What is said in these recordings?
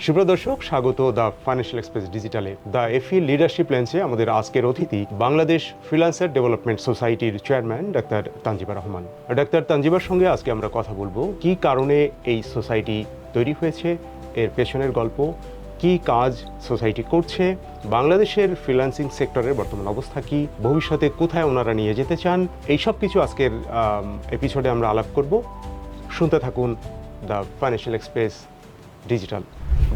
সুপ্রিয় দর্শক, স্বাগত দ্য ফাইন্যান্সিয়াল এক্সপ্রেস ডিজিটালে। দ্য এফি লিডারশিপ লেন্সে আমাদের আজকের অতিথি বাংলাদেশ ফ্রিল্যান্সার ডেভেলপমেন্ট সোসাইটির চেয়ারম্যান ডাক্তার তানজিবা রহমান। ডাক্তার তানজিবার সঙ্গে আজকে আমরা কথা বলবো কি কারণে এই সোসাইটি তৈরি হয়েছে, এর পেছনের গল্প, কি কাজ সোসাইটি করছে, বাংলাদেশের ফ্রিল্যান্সিং সেক্টরের বর্তমান অবস্থা কি, ভবিষ্যতে কোথায় ওনারা নিয়ে যেতে চান, এই সব কিছু আজকের এপিসোডে আমরা আলাপ করব। শুনতে থাকুন the financial express digital.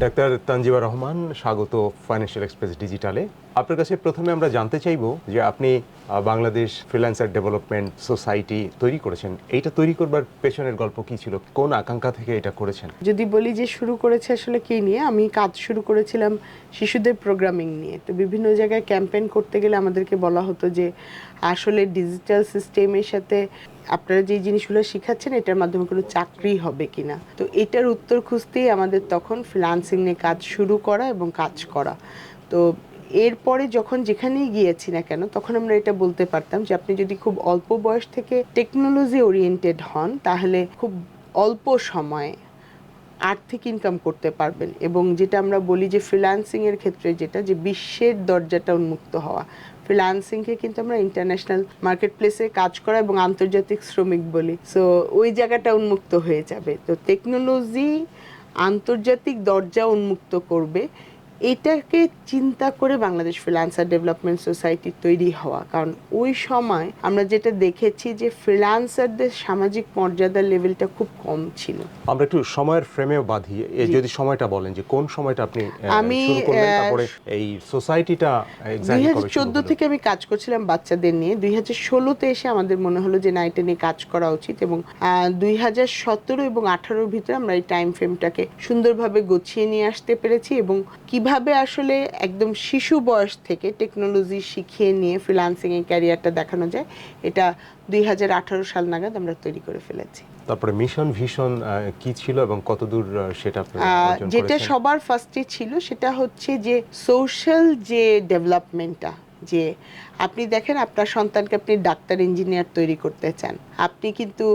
Doctor Tanjiba Rahman, স্বাগত ফাইন্যান্সিয়াল এক্সপ্রেস ডিজিটালে। আপনার কাছে প্রথমে আমরা জানতে চাইব যে আপনি বাংলাদেশ ফ্রিল্যান্সার ডেভেলপমেন্ট সোসাইটি তৈরি করেছেন, এইটা তৈরি করবার পেছনের গল্প কি ছিল, কোন আকাঙ্ক্ষা থেকে এটা করেছেন? যদি বলি যে শুরু করেছে আসলে কি নিয়ে, আমি কাজ শুরু করেছিলাম শিশুদের প্রোগ্রামিং নিয়ে। তো বিভিন্ন জায়গায় ক্যাম্পেইন করতে গেলে আমাদেরকে বলা হতো যে আসলে ডিজিটাল সিস্টেমের সাথে আপনারা যে জিনিসগুলো শিখাচ্ছেন এটার মাধ্যমে কোনো চাকরি হবে কিনা। তো এটার উত্তর খুঁজতেই আমাদের তখন ফ্রিল্যান্সিং নিয়ে কাজ শুরু করা এবং কাজ করা। তো এরপরে যখন যেখানেই গিয়েছি না কেন, তখন আমরা এটা বলতে পারতাম যে আপনি যদি খুব অল্প বয়স থেকে টেকনোলজি ওরিয়েন্টেড হন, তাহলে খুব অল্প সময়ে আর্থিক ইনকাম করতে পারবেন। এবং যেটা আমরা বলি যে ফ্রিল্যান্সিংয়ের ক্ষেত্রে যেটা, যে বিশ্বের দরজাটা উন্মুক্ত হওয়া, ফ্রিল্যান্সিংকে কিন্তু আমরা ইন্টারন্যাশনাল মার্কেট প্লেসে কাজ করা এবং আন্তর্জাতিক শ্রমিক বলি। সো ওই জায়গাটা উন্মুক্ত হয়ে যাবে। তো টেকনোলজি আন্তর্জাতিক দরজা উন্মুক্ত করবে, এটাকে চিন্তা করে বাংলাদেশ ফ্রিল্যান্সার ডেভেলপমেন্ট সোসাইটি তৈরি হওয়া। কারণ ওই সময় আমরা যেটা দেখেছি যে ফ্রিল্যান্সারদের সামাজিক মর্যাদার লেভেলটা খুব কম ছিল। আমরা একটু সময়ের ফ্রেমেও বাঁধি, যদি সময়টা বলেন যে কোন সময়টা আপনি শুরু করলেন, তারপরে এই সোসাইটিটা এক্স্যাক্টলি কবে শুরু হলো? 2014 থেকে আমি কাজ করছিলাম বাচ্চাদের নিয়ে। 2016তে এসে আমাদের মনে হলো যে না, এটা নিয়ে কাজ করা উচিত। এবং 2017 এবং 2018-র ভিতরে আমরা এই টাইম ফ্রেমটাকে সুন্দরভাবে গুছিয়ে নিয়ে আসতে পেরেছি। এবং কিভাবে আসলে একদম শিশু বয়স থেকে টেকনোলজি শিখিয়ে নিয়ে ফ্রিল্যান্সিং এর ক্যারিয়ারটা দেখানো যায়, এটা 2018 সাল নাগাদ আমরা তৈরি করে ফেলেছি। তারপরে মিশন ভিশন কি ছিল এবং কতদূর সেটা অর্জন করেছেন? যেটা সবার ফার্স্টে ছিল সেটা হচ্ছে যে সোশ্যাল যে ডেভেলপমেন্টটা, যে আপনি দেখেন আপনার সন্তানকে আপনি ডাক্তার ইঞ্জিনিয়ার তৈরি করতে চান, আপনি কিন্তু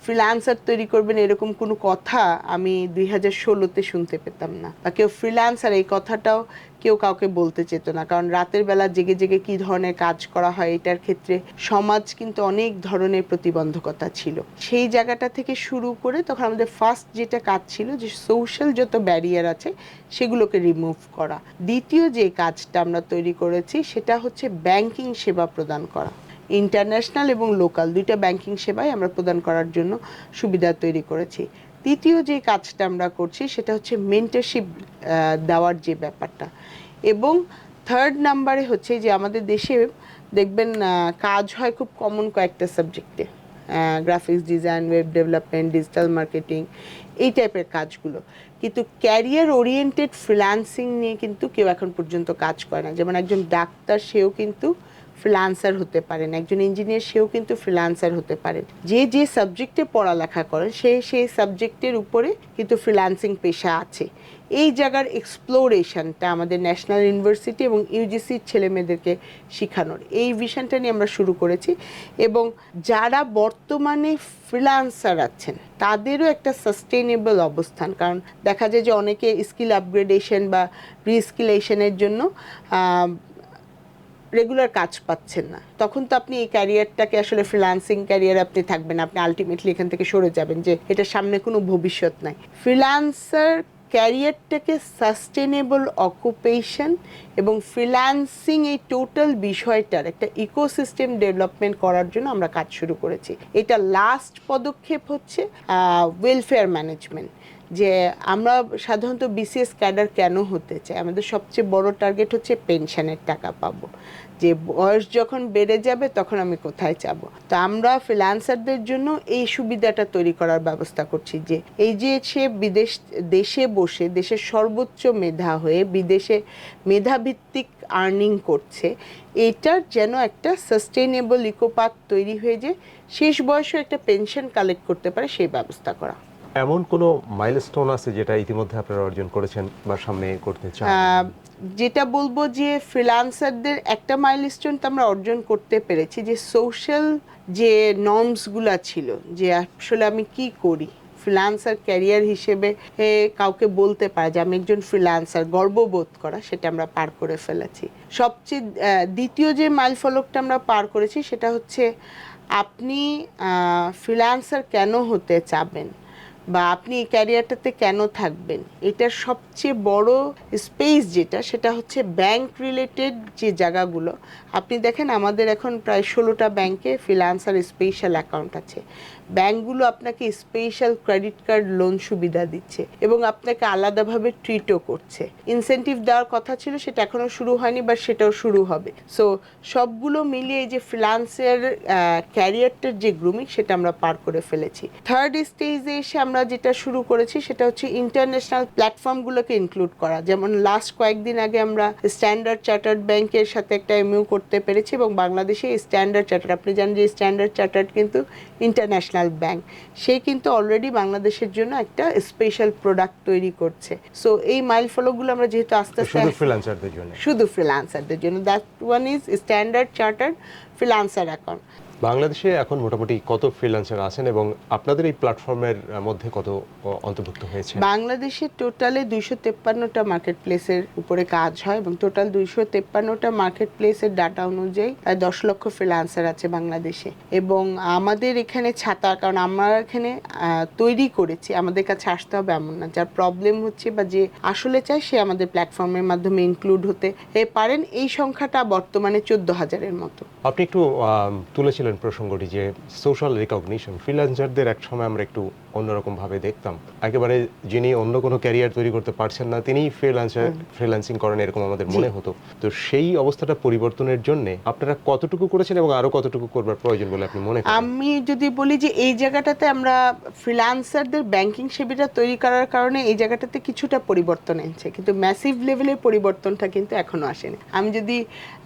ফ্রিল্যান্সার তৈরি করবেন এরকম কোনো কথা আমি 2016-তে শুনতে পেতাম না। বা কেউ ফ্রিল্যান্সার এই কথাটাও কেউ কাউকে বলতে চেত না। কারণ রাতের বেলা জেগে জেগে কী ধরনের কাজ করা হয় এটার ক্ষেত্রে সমাজ কিন্তু অনেক ধরনের প্রতিবন্ধকতা ছিল। সেই জায়গাটা থেকে শুরু করে তখন আমাদের ফার্স্ট যেটা কাজ ছিল যে সোশ্যাল যত ব্যারিয়ার আছে সেগুলোকে রিমুভ করা। দ্বিতীয় যে কাজটা আমরা তৈরি করেছি সেটা হচ্ছে ব্যাংকিং সেবা প্রদান করা। ইন্টারন্যাশনাল এবং লোকাল দুইটা ব্যাংকিং সেবাই আমরা প্রদান করার জন্য সুবিধা তৈরি করেছি। তৃতীয় যে কাজটা আমরা করছি সেটা হচ্ছে মেন্টরশিপ দেওয়ার যে ব্যাপারটা। এবং থার্ড নাম্বারে হচ্ছে যে আমাদের দেশে দেখবেন কাজ হয় খুব কমন কয়েকটা সাবজেক্টে, graphics design, web development, digital marketing, এই টাইপের কাজগুলো। কিন্তু ক্যারিয়ার ওরিয়েন্টেড ফ্রিল্যান্সিং নিয়ে কিন্তু কেউ এখন পর্যন্ত কাজ করে না। যেমন একজন ডাক্তার, সেও কিন্তু ফ্রিল্যান্সার হতে পারেন, একজন ইঞ্জিনিয়ার, সেও কিন্তু ফ্রিল্যান্সার হতে পারেন। যে সাবজেক্টে পড়ালেখা করেন সেই সাবজেক্টের উপরে কিন্তু ফ্রিল্যান্সিং পেশা আছে। এই জায়গার এক্সপ্লোরেশনটা আমাদের ন্যাশনাল ইউনিভার্সিটি এবং ইউজিসির ছেলেমেয়েদেরকে শেখানোর এই ভিশনটা নিয়ে আমরা শুরু করেছি। এবং যারা বর্তমানে ফ্রিল্যান্সার আছেন তাদেরও একটা সাস্টেইনেবল অবস্থান, কারণ দেখা যায় যে অনেকে স্কিল আপগ্রেডেশন বা রিস্কিলেশনের জন্য রেগুলার কাজ পাচ্ছেন না। তখন তো আপনি এই ক্যারিয়ারটাকে আসলে ফ্রিল্যান্সিং ক্যারিয়ার আপনি থাকবেন, আপনি আলটিমেটলি এখান থেকে সরে যাবেন যে এটা সামনে কোনো ভবিষ্যৎ নাই। ফ্রিল্যান্সার ক্যারিয়ারটাকে সাস্টেনেবল অকুপেশন এবং ফ্রিল্যান্সিং এই টোটাল বিষয়টার একটা ইকোসিস্টেম ডেভেলপমেন্ট করার জন্য আমরা কাজ শুরু করেছি। এটা লাস্ট পদক্ষেপ হচ্ছে ওয়েলফেয়ার ম্যানেজমেন্ট। যে আমরা সাধারণত বিসিএস ক্যাডার কেন হতে চাই, আমাদের সবচেয়ে বড় টার্গেট হচ্ছে পেনশনের টাকা পাবো, যে বয়স যখন বেড়ে যাবে তখন আমি কোথায় যাব। তো আমরা ফ্রিল্যান্সারদের জন্য এই সুবিধাটা তৈরি করার ব্যবস্থা করছি, যে এই যে সে দেশে বসে দেশের সর্বোচ্চ মেধা হয়ে বিদেশে মেধাভিত্তিক আর্নিং করছে, এটার যেন একটা সাস্টেইনেবল ইকোপাথ তৈরি হয়ে যে শেষ বয়সে একটা পেনশন কালেক্ট করতে পারে, সেই ব্যবস্থা করা। এমন কোনো মাইলস্টোন আছে যেটা ইতিমধ্যে আপনারা অর্জন করেছেন বা সামনে করতে চান? যেটা বলবো যে ফ্রিল্যান্সারদের একটা মাইলস্টোন তো আমরা অর্জন করতে পেরেছি, যে সোশ্যাল যে নর্মসগুলো ছিল, যে আসলে আমি কি করি ফ্রিল্যান্সার ক্যারিয়ার হিসেবে কাউকে বলতে পারে যে আমি একজন ফ্রিল্যান্সার, গর্ববোধ করা, সেটা আমরা পার করে ফেলেছি। সবচেয়ে দ্বিতীয় যে মাইল ফলকটা আমরা পার করেছি সেটা হচ্ছে আপনি ফ্রিল্যান্সার কেন হতে চাবেন বা আপনি এই ক্যারিয়ারটাতে কেন থাকবেন, এটার সবচেয়ে বড় স্পেস যেটা সেটা হচ্ছে ব্যাংক রিলেটেড যে জায়গাগুলো। আপনি দেখেন আমাদের এখন প্রায় 16টা ব্যাংকে ফ্রিল্যান্সার স্পেশাল অ্যাকাউন্ট আছে। ব্যাংকগুলো আপনাকে স্পেশাল ক্রেডিট কার্ড লোন সুবিধা দিচ্ছে এবং আপনাকে আলাদাভাবে ট্রিটও করছে। ইনসেনটিভ দেওয়ার কথা ছিল, সেটা এখনও শুরু হয়নি, বা সেটাও শুরু হবে। সো সবগুলো মিলিয়ে এই যে ফ্রিল্যান্সের ক্যারিয়ারটার যে গ্রুমিং, সেটা আমরা পার করে ফেলেছি। থার্ড স্টেজে এসে আমরা যেটা শুরু করেছি সেটা হচ্ছে ইন্টারন্যাশনাল প্ল্যাটফর্মগুলোকে ইনক্লুড করা। যেমন লাস্ট কয়েকদিন আগে আমরা স্ট্যান্ডার্ড চার্টার্ড ব্যাংকের সাথে একটা এমইউ করতে পেরেছি এবং বাংলাদেশে স্ট্যান্ডার্ড চার্টার্ড, আপনি জানেন যে স্ট্যান্ডার্ড চার্টার্ড কিন্তু ইন্টারন্যাশনাল ব্যাংক, সে কিন্তু অলরেডি বাংলাদেশের জন্য একটা স্পেশাল প্রোডাক্ট তৈরি করছে। সো এই মাইল ফলকগুলো আমরা যেহেতু আস্তে আস্তে শুধু ফ্রিল্যান্সারদের জন্য, that one is standard chartered freelancer account. বাংলাদেশে এখন মোটামুটি কত ফ্রিল্যান্সার আছেন এবং আপনাদের এই প্ল্যাটফর্মের মধ্যে কত অন্তর্ভুক্ত হয়েছে? বাংলাদেশে টোটালে 253টা মার্কেট প্লেসের উপরে কাজ হয় এবং টোটাল 253টা মার্কেট প্লেসের ডাটা অনুযায়ী প্রায় 10 লক্ষ ফ্রিল্যান্সার আছে বাংলাদেশে। এবং আমাদের এখানে ছাতা, কারণ আমরা এখানে তৈরি করেছি, আমাদের কাছে আসতে হবে এমন না। যার প্রবলেম হচ্ছে বা যে আসলে চায় সে আমাদের প্ল্যাটফর্মের মাধ্যমে ইনক্লুড হতে পারেন। এই সংখ্যাটা বর্তমানে 14,000-এর মতো। আপনি একটু তুলেছিলেন প্রসঙ্গটি যে সোশ্যাল রিকগনিশন, ফ্রিল্যান্সারদের এক সময় আমরা একটু অন্যরকম ভাবে দেখতাম, একেবারে যিনি অন্য কোনো ক্যারিয়ার তৈরি করতে পারছেন না তিনিই ফ্রিল্যান্সিং করেন, এরকম আমাদের মনে হতো। তো সেই অবস্থাটা পরিবর্তনের জন্য আপনারা কতটুকু করেছেন এবং আরো কতটুকু করবার প্রয়োজন বলে আপনি মনে করেন? আমি যদি বলি যে এই জায়গাটাতে আমরা ফ্রিল্যান্সারদের ব্যাংকিং সেবাটা তৈরি করার কারণে এই জায়গাটাতে কিছুটা পরিবর্তন এনেছে, কিন্তু ম্যাসিভ লেভেলের পরিবর্তনটা কিন্তু এখনো আসেনি। আমি যদি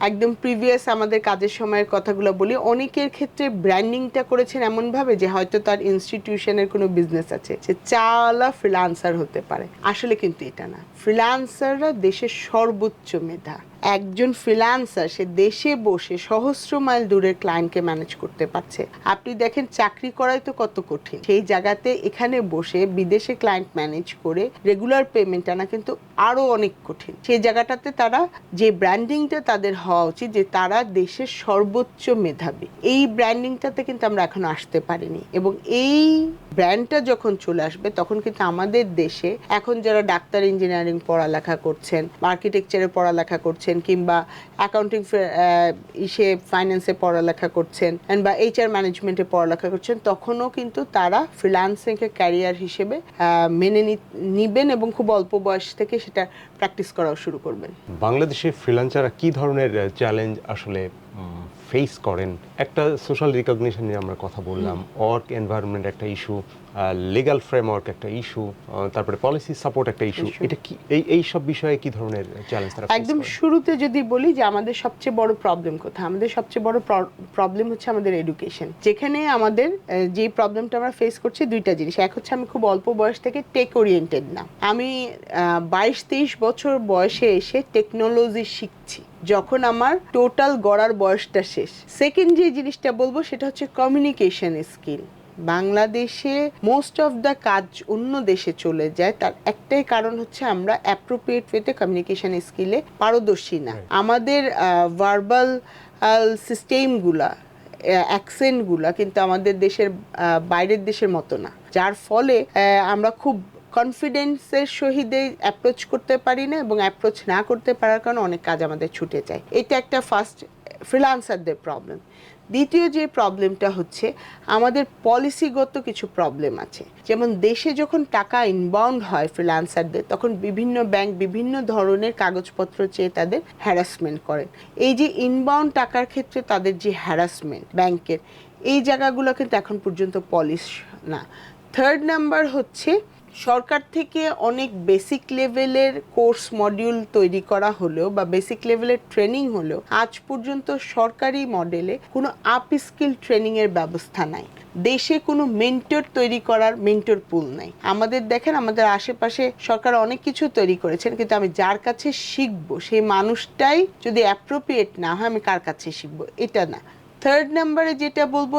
একদম প্রিভিয়াস আমাদের কাজের সময়ের কথাগুলো বলি, অনেকের ক্ষেত্রে ব্র্যান্ডিংটা করেছেন এমনভাবে যে হয়তো তার ইনস্টিটিউশনের কোনো বিজনেস আছে, সে চাওয়ালা ফ্রিল্যান্সার হতে পারে। আসলে কিন্তু এটা না। ফ্রিল্যান্সাররা দেশের সর্বোচ্চ মেধা। একজন ফ্রিল্যান্সার সে দেশে বসে সহস্র মাইল দূরের ক্লায়েন্টকে ম্যানেজ করতে পারছে। আপনি দেখেন চাকরি করাই তো কত কঠিন, সেই জায়গাতে এখানে বসে বিদেশে ক্লায়েন্ট ম্যানেজ করে রেগুলার পেমেন্ট আনা কিন্তু আরো অনেক কঠিন। সেই জায়গাটাতে তারা যে ব্র্যান্ডিংটা তাদের হওয়া উচিত যে তারা দেশের সর্বোচ্চ মেধাবী, এই ব্র্যান্ডিংটাতে কিন্তু আমরা এখনো আসতে পারিনি। এবং এই ব্র্যান্ডটা যখন চলে আসবে তখন কিন্তু আমাদের দেশে এখন যারা ডাক্তার ইঞ্জিনিয়ারিং পড়ালেখা করছেন, আর্কিটেকচারে পড়ালেখা করছেন, কিংবা অ্যাকাউন্টিং ফাইন্যান্সে পড়ালেখা করছেন বা এইচআর ম্যানেজমেন্টে পড়ালেখা করছেন, তখনও কিন্তু তারা ফ্রিল্যান্সিংকে ক্যারিয়ার হিসেবে মেনে নিবেন এবং খুব অল্প বয়স থেকে সেটা প্র্যাকটিস করাও শুরু করবেন। বাংলাদেশে ফ্রিল্যান্সাররা কি ধরনের চ্যালেঞ্জ আসলে ফেস করেন? একটা সোশ্যাল রিকগনিশন নিয়ে আমরা কথা বললাম, ওয়ার্ক এনভায়রনমেন্ট একটা ইস্যু, লিগ্যাল ফ্রেমওয়ার্ক একটা ইস্যু, তারপরে পলিসি সাপোর্ট একটা ইস্যু। এটা কি এই সব বিষয়ে কি ধরনের চ্যালেঞ্জ তারা ফেস করে? একদম শুরুতে যদি বলি যে আমাদের সবচেয়ে বড় প্রবলেম কোথায়, আমাদের সবচেয়ে বড় প্রবলেম হচ্ছে আমাদের এডুকেশন। যেখানে আমাদের যে প্রবলেমটা আমরা ফেস করছি দুইটা জিনিস। এক হচ্ছে আমি খুব অল্প বয়স থেকে টেক ওরিয়েন্টেড না, আমি 22-23 বছর বয়সে এসে টেকনোলজি শিখছি যখন আমার টোটাল গড়ার বয়সটা শেষ। সেকেন্ড যে জিনিসটা বলবো সেটা হচ্ছে কমিউনিকেশন স্কিল। বাংলাদেশে মোস্ট অফ দ্য কাজ অন্য দেশে চলে যায়, তার একটাই কারণ হচ্ছে আমরা অ্যাপ্রোপ্রিয়েট ওয়েতে কমিউনিকেশন স্কিলে পারদর্শী না। আমাদের ভার্বাল সিস্টেমগুলা, অ্যাকসেন্টগুলা কিন্তু আমাদের দেশের বাইরের দেশের মতো না, যার ফলে আমরা খুব কনফিডেন্সের সহিত অ্যাপ্রোচ করতে পারি না এবং অ্যাপ্রোচ না করতে পারার কারণে অনেক কাজ আমাদের ছুটে যায়। এটা একটা ফার্স্ট ফ্রিল্যান্সারদের প্রবলেম। দ্বিতীয় যে প্রবলেমটা হচ্ছে আমাদের পলিসিগত কিছু প্রবলেম আছে। যেমন দেশে যখন টাকা ইনবাউন্ড হয় ফ্রিল্যান্সারদের, তখন বিভিন্ন ব্যাংক বিভিন্ন ধরনের কাগজপত্র চেয়ে তাদের হ্যারাসমেন্ট করে। এই যে ইনবাউন্ড টাকার ক্ষেত্রে তাদের যে হ্যারাসমেন্ট ব্যাংকের, এই জায়গাগুলো কিন্তু এখন পর্যন্ত পলিশ না। থার্ড নাম্বার হচ্ছে সরকার থেকে অনেক বেসিক লেভেলের কোর্স মডিউল তৈরি করা হলেও বা বেসিক লেভেলের ট্রেনিং হলেও আজ পর্যন্ত সরকারি মডেলে কোনো আপ স্কিল ট্রেনিংয়ের ব্যবস্থা নাই। দেশে কোনো মেন্টর তৈরি করার মেন্টর পুল নাই। আমাদের দেখেন আমাদের আশেপাশে সরকার অনেক কিছু তৈরি করেছেন, কিন্তু আমি যার কাছে শিখবো সেই মানুষটাই যদি অ্যাপ্রোপ্রিয়েট না হয় আমি কার কাছে শিখবো, এটা না। থার্ড নাম্বারে যেটা বলবো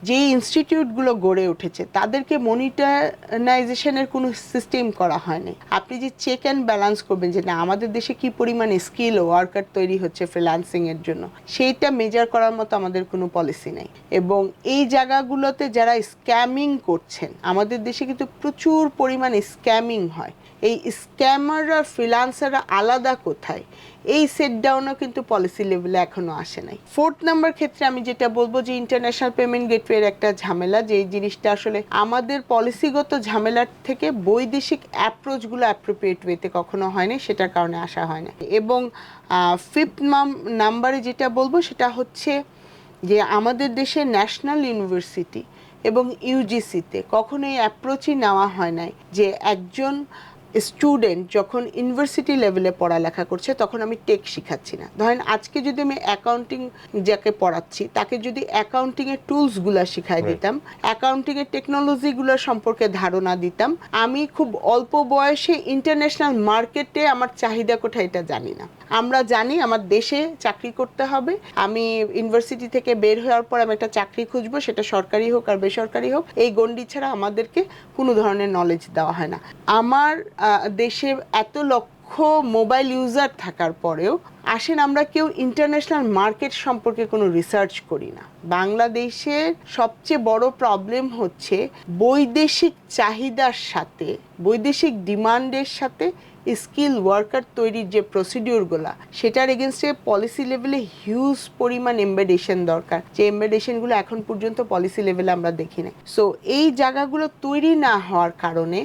যে ইনস্টিটিউটগুলো গড়ে উঠেছে তাদেরকে মনিটারাইজেশনের কোনো সিস্টেম করা হয়নি। আপনি যে চেক অ্যান্ড ব্যালেন্স করবেন যে না আমাদের দেশে কি পরিমাণে স্কিল ওয়ার্কার তৈরি হচ্ছে ফ্রিল্যান্সিং এর জন্য, সেইটা মেজার করার মতো আমাদের কোনো পলিসি নেই। এবং এই জায়গাগুলোতে যারা স্ক্যামিং করছেন, আমাদের দেশে কিন্তু প্রচুর পরিমাণে স্ক্যামিং হয়। এই স্ক্যামার আর ফ্রিল্যান্সাররা আলাদা কোথায়, এই সেট ডাউনও কিন্তু পলিসি লেভেলে এখনো আসে নাই। ফোর্থ নাম্বার ক্ষেত্রে আমি যেটা বলবো যে ইন্টারন্যাশনাল পেমেন্ট গেটওয়ের একটা ঝামেলা, যে এই জিনিসটা আসলে আমাদের পলিসিগত ঝামেলার থেকে বৈদেশিক অ্যাপ্রোচগুলো অ্যাপ্রোপ্রিয়েট ওয়েতে কখনো হয়নি, সেটার কারণে আসা হয় না। এবং ফিফথ নাম্বারে যেটা বলবো সেটা হচ্ছে যে আমাদের দেশে ন্যাশনাল ইউনিভার্সিটি এবং ইউজিসিতে কখনো এই অ্যাপ্রোচই নেওয়া হয় নাই যে একজন স্টুডেন্ট যখন ইউনিভার্সিটি লেভেলে পড়ালেখা করছে তখন আমি টেক শিখাচ্ছি না। ধরেন আজকে যদি আমি অ্যাকাউন্টিং যাকে পড়াচ্ছি তাকে যদি অ্যাকাউন্টিংয়ের টুলসগুলো শিখাই দিতাম, অ্যাকাউন্টিংয়ের টেকনোলজিগুলো সম্পর্কে ধারণা দিতাম, আমি খুব অল্প বয়সে ইন্টারন্যাশনাল মার্কেটে আমার চাহিদা কোথায় এটা জানি না। আমরা জানি আমার দেশে চাকরি করতে হবে, আমি ইউনিভার্সিটি থেকে বের হওয়ার পর আমি একটা চাকরি খুঁজবো, সেটা সরকারি হোক আর বেসরকারি হোক, এই গণ্ডি ছাড়া আমাদেরকে কোনো ধরনের নলেজ দেওয়া হয় না। আমার দেশে এত লক্ষ মোবাইল ইউজার থাকার পরেও আসেন আমরা কেউ ইন্টারন্যাশনাল মার্কেট সম্পর্কে কোনো রিসার্চ করি না। বাংলাদেশের সবচেয়ে বড় প্রবলেম হচ্ছে বৈদেশিক চাহিদার সাথে, বৈদেশিক ডিমান্ডের সাথে স্কিল ওয়ার্কার তৈরির যে প্রসিডিউরগুলো, সেটার এগেনস্টে পলিসি লেভেলে হিউজ পরিমাণ এমবেডেশন দরকার, যে এমবেডেশনগুলো এখন পর্যন্ত পলিসি লেভেলে আমরা দেখি না। সো এই জায়গাগুলো তৈরি না হওয়ার কারণে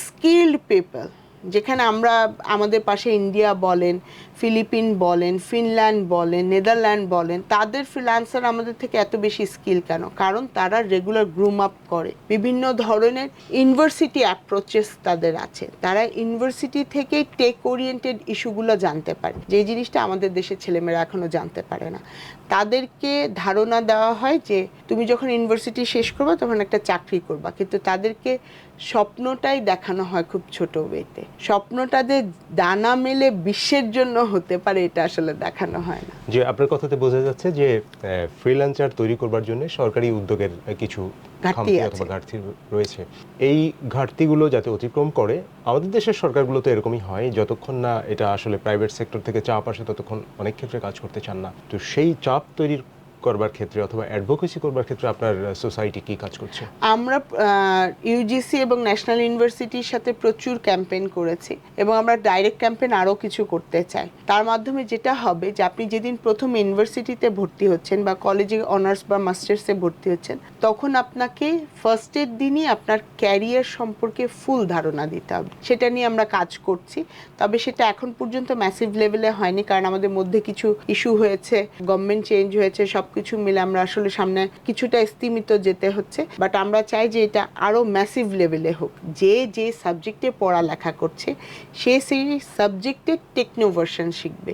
স্কিল্ড পিপল, যেখানে আমরা আমাদের পাশে ইন্ডিয়া বলেন, ফিলিপিন বলেন, ফিনল্যান্ড বলেন, নেদারল্যান্ড বলেন, তাদের ফ্রিল্যান্সার আমাদের থেকে এত বেশি স্কিল কেন? কারণ তারা রেগুলার গ্রুম আপ করে, বিভিন্ন ধরনের ইউনিভার্সিটি অ্যাপ্রোচেস তাদের আছে, তারা ইউনিভার্সিটি থেকেই টেক ওরিয়েন্টেড ইস্যুগুলো জানতে পারে, যে জিনিসটা আমাদের দেশের ছেলেমেয়েরা এখনও জানতে পারে না। তাদেরকে ধারণা দেওয়া হয় যে তুমি যখন ইউনিভার্সিটি শেষ করবা তখন একটা চাকরি করবা, কিন্তু তাদেরকে স্বপ্নটাই দেখানো হয় খুব ছোট ওয়েতে। স্বপ্নটা যে ডানা মেলে বিশ্বের জন্য হতে পারে এটা আসলে দেখানো হয় না। যে আপনার কথাতে বোঝা যাচ্ছে যে ফ্রিল্যান্সার তৈরি করবার জন্য সরকারি উদ্যোগের কিছু ঘাটতি আছে, ঘাটতি রয়েছে। এই ঘাটতিগুলো যাতে অতিক্রম করে, আমাদের দেশের সরকারগুলো তো এরকমই হয়, যতক্ষণ না এটা আসলে প্রাইভেট সেক্টর থেকে চাপ আসে ততক্ষণ অনেক ক্ষেত্রে কাজ করতে চান না। তো সেই চাপ তৈরির করবার ক্ষেত্রে অথবা অ্যাডভোকেসি করবার ক্ষেত্রে আপনার সোসাইটি কি কাজ করছে? আমরা ইউজিসি এবং ন্যাশনাল ইউনিভার্সিটির সাথে প্রচুর ক্যাম্পেইন করেছি এবং আমরা ডাইরেক্ট ক্যাম্পেইন আরও কিছু করতে চাই। তার মাধ্যমে যেটা হবে যে আপনি যেদিন প্রথম ইউনিভার্সিটিতে ভর্তি হচ্ছেন বা কলেজে অনার্স বা মাস্টার্সে ভর্তি হচ্ছেন, তখন আপনাকে ফার্স্টের দিনই আপনার ক্যারিয়ার সম্পর্কে ফুল ধারণা দিতে হবে। সেটা নিয়ে আমরা কাজ করছি, তবে সেটা এখন পর্যন্ত ম্যাসিভ লেভেলে হয়নি, কারণ আমাদের মধ্যে কিছু ইস্যু হয়েছে, গভর্নমেন্ট চেঞ্জ হয়েছে, সবকিছু মিলে আমরা আসলে সামনে কিছুটা স্থিমিত যেতে হচ্ছে। বাট আমরা চাই যে এটা আরও ম্যাসিভ লেভেলে হোক, যে সাবজেক্টে পড়ালেখা করছে সে সেই সাবজেক্টের টেকনোভার্সন শিখবে,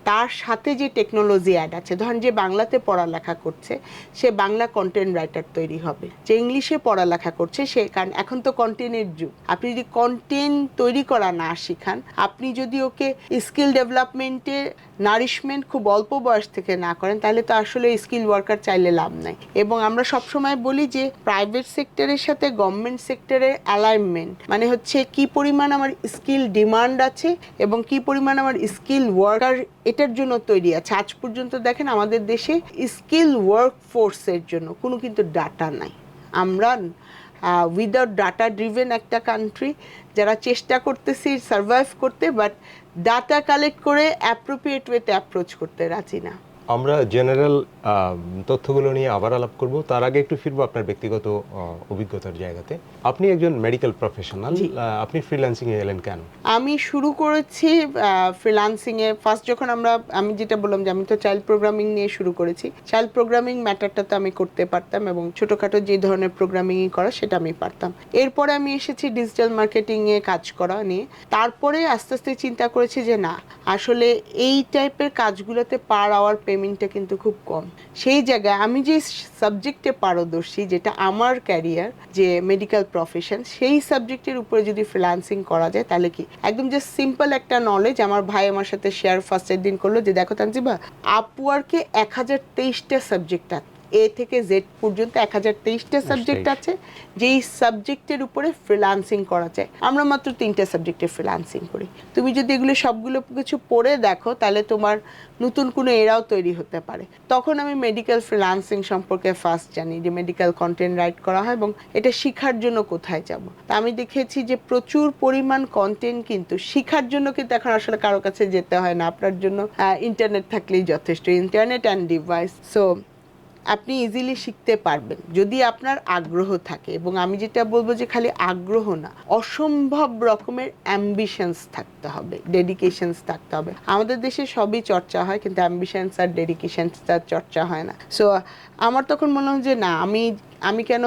তার সাথে যে টেকনোলজি অ্যাড আছে। ধরেন যে বাংলাতে পড়ালেখা করছে সে বাংলা কন্টেন্ট রাইটার তৈরি হবে, যে ইংলিশে পড়ালেখা করছে সে, কারণ এখন তো কন্টেন্টের যুগ, আপনি যদি কন্টেন্ট তৈরি করা না শিখান, আপনি যদি ওকে স্কিল ডেভেলপমেন্টে নারিশমেন্ট খুব অল্প বয়স থেকে না করেন, তাহলে তো আসলে স্কিল ওয়ার্কার চাইলে লাভ নাই। এবং আমরা সবসময় বলি যে প্রাইভেট সেক্টরের সাথে গভর্নমেন্ট সেক্টরের অ্যালাইনমেন্ট মানে হচ্ছে কি পরিমাণ আমার স্কিল ডিমান্ড আছে এবং কি পরিমাণ আমার স্কিল ওয়ার্কার এটার জন্য তৈরি আছে। আজ পর্যন্ত দেখেন আমাদের দেশে স্কিল ওয়ার্কফোর্সের জন্য কোনো কিন্তু ডাটা নাই। আমরা উইদাউট ডাটা ড্রিভেন একটা কান্ট্রি, যারা চেষ্টা করতেছি সার্ভাইভ করতে, বাট ডাটা কালেক্ট করে অ্যাপ্রোপ্রিয়েট ওয়েতে অ্যাপ্রোচ করতে রাজি না। আমরা জেনারেল তথ্যগুলো নিয়ে আবার আলাপ করব, তার আগে একটু ফিরবো আপনার ব্যক্তিগত অভিজ্ঞতার জায়গাতে। আপনি একজন মেডিকেল প্রফেশনাল, আপনি ফ্রিল্যান্সিংয়ে এলেন কেন? আমি শুরু করেছি ফ্রিল্যান্সিংয়ে ফার্স্ট যখন আমি যেটা বললাম যে আমি তো চাইল্ড প্রোগ্রামিং নিয়ে শুরু করেছি। চাইল্ড প্রোগ্রামিং ম্যাটারটা তো আমি করতে পারতাম এবং ছোটোখাটো যে ধরনের প্রোগ্রামিংই করা সেটা আমি পারতাম। এরপরে আমি এসেছি ডিজিটাল মার্কেটিংয়ে কাজ করা নিয়ে। তারপরে আস্তে আস্তে চিন্তা করেছি যে না, আসলে এই টাইপের কাজগুলোতে পার আওয়ার পেমেন্ট পেমেন্টটা কিন্তু খুব কম। সেই জায়গায় আমি যে সাবজেক্টে পারদর্শী, যেটা আমার ক্যারিয়ার, যে মেডিকেল প্রফেশন, সেই সাবজেক্টের উপরে যদি ফ্রিল্যান্সিং করা যায় তাহলে কি একদম জাস্ট সিম্পল একটা নলেজ। আমার ভাই আমার সাথে শেয়ার ফার্স্টের দিন করলো যে দেখো তানজিবা, আপওয়ার্কে 1023টা সাবজেক্ট আছে, এ থেকে জেড পর্যন্ত 1023টা সাবজেক্ট আছে, যেই সাবজেক্টের উপরে ফ্রিল্যান্সিং করা যায়। আমরা মাত্র 3টা সাবজেক্টে ফ্রিল্যান্সিং করি। তুমি যদি এগুলো সবগুলো কিছু পড়ে দেখো তাহলে তোমার নতুন কোনো এরাও তৈরি হতে পারে। তখন আমি মেডিকেল ফ্রিল্যান্সিং সম্পর্কে ফার্স্ট জানি যে মেডিকেল কন্টেন্ট রাইট করা হয় এবং এটা শেখার জন্য কোথায় যাব। তা আমি দেখেছি যে প্রচুর পরিমাণ কন্টেন্ট কিন্তু শেখার জন্য কিন্তু এখন আসলে কারো কাছে যেতে হয় না, আপনার জন্য ইন্টারনেট থাকলেই যথেষ্ট, ইন্টারনেট অ্যান্ড ডিভাইস। সো আপনি ইজিলি শিখতে পারবেন যদি আপনার আগ্রহ থাকে। এবং আমি যেটা বলবো যে খালি আগ্রহ না, অসম্ভব রকমের অ্যাম্বিশনস থাকতে হবে, ডেডিকেশনস থাকতে হবে। আমাদের দেশে সবই চর্চা হয় কিন্তু অ্যাম্বিশনস আর ডেডিকেশনস তার চর্চা হয় না। সো আমার তখন মনে হয় যে না, আমি কেন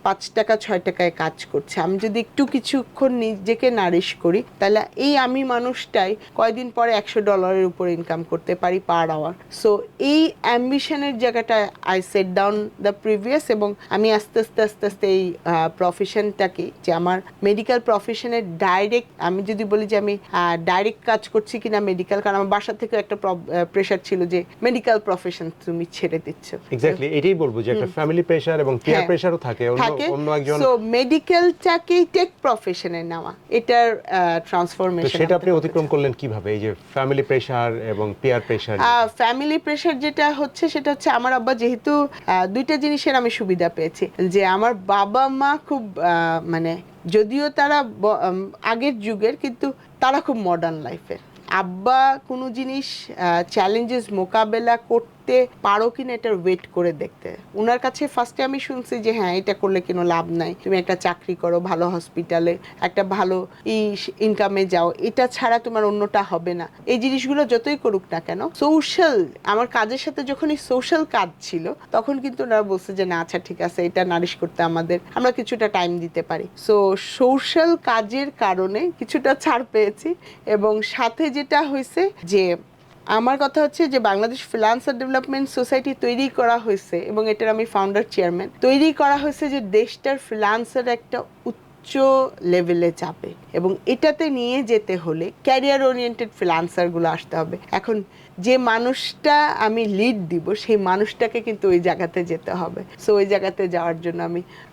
5 টাকা 6 টাকায় কাজ করছি, আমি যদি একটু কিছুক্ষণ নিজেকে নারিশ করি তাহলে এই আমি মানুষটাই কয়দিন পরে $100 উপর ইনকাম করতে পারি পার আওয়ার। সো এই অ্যাম্বিশনের জায়গাটা I set down the previous, এবং আমি আস্তে আস্তে এই প্রফেশনটাকে, যে আমার মেডিকেল প্রফেশনের ডাইরেক্ট, আমি যদি বলি যে আমি ডাইরেক্ট কাজ করছি কিনা মেডিকেল, কারণ আমার বাসা থেকে একটা প্রেশার ছিল যে মেডিকেল প্রফেশন তুমি ছেড়ে দিচ্ছ। এক্স্যাক্টলি এটাই বলবো যে একটা ফ্যামিলি প্রেশার এবং পিয়ার প্রেশারও থাকে অন্য একজন। সো মেডিকেলটাকেই টেক প্রফেশনে নেওয়া, এটার ট্রান্সফরমেশন। তো সেটা আপনি অতিক্রম করলেন কিভাবে, এই যে ফ্যামিলি প্রেশার এবং পিয়ার প্রেশার? ফ্যামিলি প্রেশার যেটা হচ্ছে সেটা হচ্ছে আমার আব্বা, যেহেতু দুইটা জিনিসের আমি সুবিধা পেয়েছি, যে আমার বাবা মা খুব মানে যদিও তারা আগের যুগের কিন্তু তারা খুব মডার্ন লাইফের। আব্বা কোনো জিনিস চ্যালেঞ্জেস মোকাবেলা করতে পারো কিনা এটার ওয়েট করে দেখতে। ওনার কাছে ফার্স্টে আমি শুনছি যে হ্যাঁ এটা করলে কোনো লাভ নাই, তুমি একটা চাকরি করো, ভালো হসপিটালে একটা ভালো ইনকামে যাও, এটা ছাড়া তোমার অন্যটা হবে না। এই জিনিসগুলো যতই করুক না কেন, সোশ্যাল, আমার কাজের সাথে যখনই সোশ্যাল কাজ ছিল তখন কিন্তু ওনারা বলছে যে না আচ্ছা ঠিক আছে, এটা নারিশ করতে আমরা কিছুটা টাইম দিতে পারি। সো সোশ্যাল কাজের কারণে কিছুটা ছাড় পেয়েছি। এবং সাথে যেটা হয়েছে যে আমার কথা হচ্ছে যে বাংলাদেশ ফ্রিল্যান্সার ডেভেলপমেন্ট সোসাইটি তৈরি করা হয়েছে, এবং এটার আমি ফাউন্ডার চেয়ারম্যান। তৈরি করা হয়েছে যে দেশটার ফ্রিল্যান্সার একটা উচ্চ লেভেলে যাবে, এবং এটাতে নিয়ে যেতে হলে ক্যারিয়ার ওরিয়েন্টেড ফ্রিল্যান্সারগুলো আসতে হবে। এখন যে মানুষটা আমি লিড দিব সেই মানুষটাকে কিন্তু ওই জায়গাতে যেতে হবে। সো ওই জায়গাতে যাওয়ার জন্য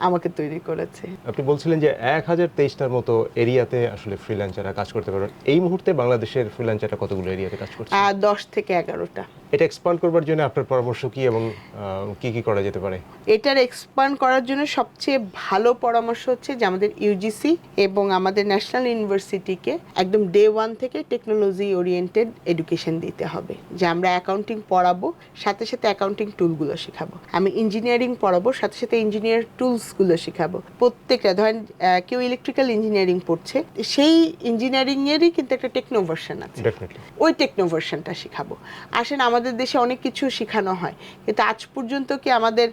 আমাকে তৈরি করেছে। আপনি বলছিলেন যে 1023টার মতো এরিয়াতে আসলে ফ্রিল্যান্সাররা কাজ করতে পারবেন। এই মুহূর্তে বাংলাদেশের ফ্রিল্যান্সাররা কতগুলো এরিয়াতে কাজ করছে? 10 থেকে 11টা। এটা এক্সপান্ড করবার জন্য আপনার পরামর্শ কি, এবং কি কি করা যেতে পারে? এটার এক্সপান্ড করার জন্য সবচেয়ে ভালো পরামর্শ হচ্ছে যে আমাদের ইউজিসি এবং আমাদের ন্যাশনাল ইউনিভার্সিটিকে একদম ডে 1 থেকে টেকনোলজি ওরিয়েন্টেড এডুকেশন দিতে হবে। যে আমরা অ্যাকাউন্টিং পড়াবো, সাথে সাথে অ্যাকাউন্টিং টুলগুলো শেখাবো। আমি ইঞ্জিনিয়ারিং পড়াবো, সাথে সাথে ইঞ্জিনিয়ার টুলসগুলো শেখাবো। প্রত্যেকটা ধরেন কেউ ইলেকট্রিক্যাল ইঞ্জিনিয়ারিং পড়ছে, সেই ইঞ্জিনিয়ারিংয়েরই কিন্তু একটা টেকনো ভার্সন আছে, ওই টেকনো ভার্সনটা শেখাবো। আসেন আমাদের দেশে অনেক কিছু শেখানো হয়, কিন্তু আজ পর্যন্ত কি আমাদের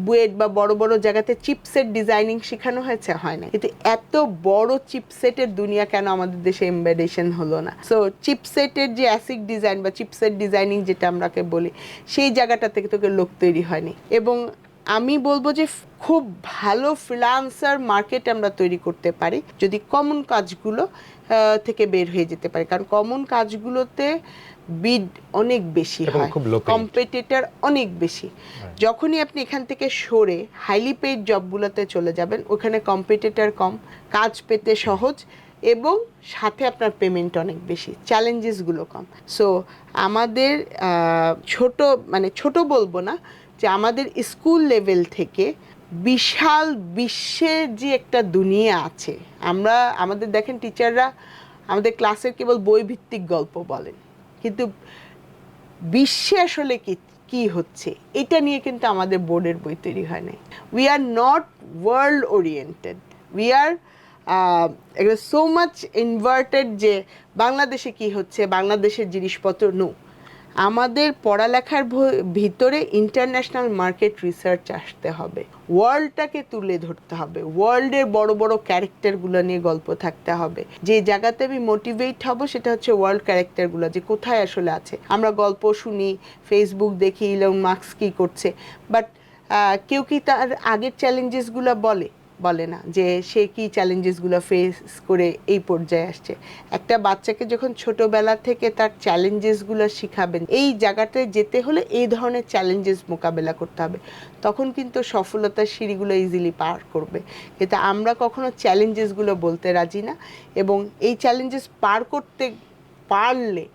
বুয়েট বা বড় বড় জায়গাতে চিপসেট ডিজাইনিং শেখানো হয়েছে? হয় না। কিন্তু এত বড় চিপসেটের দুনিয়া কেন আমাদের দেশে এমবেডেশন হলো না? সো চিপসেটের যে অ্যাসিক ডিজাইন বা চিপসেট ডিজাইনিং যেটা আমরাকে বলি, সেই জায়গাটা থেকে তোকে লোক তৈরি হয়নি। এবং আমি বলবো যে খুব ভালো ফ্রিল্যান্সার মার্কেট আমরা তৈরি করতে পারি যদি কমন কাজগুলো থেকে বের হয়ে যেতে পারি। কারণ কমন কাজগুলোতে বিড অনেক বেশি হয়, কম্পিটিটর অনেক বেশি। যখনই আপনি এখান থেকে সরে হাইলি পেইড জবগুলোতে চলে যাবেন, ওখানে কম্পিটিটর কম, কাজ পেতে সহজ, এবং সাথে আপনার পেমেন্ট অনেক বেশি, চ্যালেঞ্জেসগুলো কম। সো আমাদের ছোট বলবো না, যে আমাদের স্কুল লেভেল থেকে বিশাল বিশ্বের যে একটা দুনিয়া আছে। আমাদের দেখেন টিচাররা আমাদের ক্লাসের কেবল বই ভিত্তিক গল্প বলেন, কিন্তু বিশ্বে আসলে কি হচ্ছে এটা নিয়ে কিন্তু আমাদের বোর্ডের বই তৈরি হয় নাই। We are not world oriented, we are so much inverted যে বাংলাদেশে কি হচ্ছে, বাংলাদেশের জিনিসপত্র নো। আমাদের পড়ালেখার ভিতরে ইন্টারন্যাশনাল মার্কেট রিসার্চ আসতে হবে, ওয়ার্ল্ডটাকে তুলে ধরতে হবে, ওয়ার্ল্ডের বড় বড় ক্যারেক্টারগুলো নিয়ে গল্প থাকতে হবে। যে জায়গাতে আমি মোটিভেট হব সেটা হচ্ছে ওয়ার্ল্ড ক্যারেক্টারগুলো, যে কোথায় আসলে আছে। আমরা গল্প শুনি, ফেসবুক দেখি ইলন মাস্ক কী করছে, বাট কেউ কি তার আগের চ্যালেঞ্জেসগুলো বলে না, যে সে কি চ্যালেঞ্জেসগুলো ফেস করে এই পর্যায়ে আসছে। একটা বাচ্চাকে যখন ছোটবেলা থেকে তার চ্যালেঞ্জেসগুলো শিখাবেন, এই জায়গাটায় যেতে হলে এই ধরনের চ্যালেঞ্জেস মোকাবেলা করতে হবে, তখন কিন্তু সফলতার সিঁড়িগুলো ইজিলি পার করবে। কিন্তু আমরা কখনো চ্যালেঞ্জেসগুলো বলতে রাজি না, এবং এই চ্যালেঞ্জেস পার করতে পারলে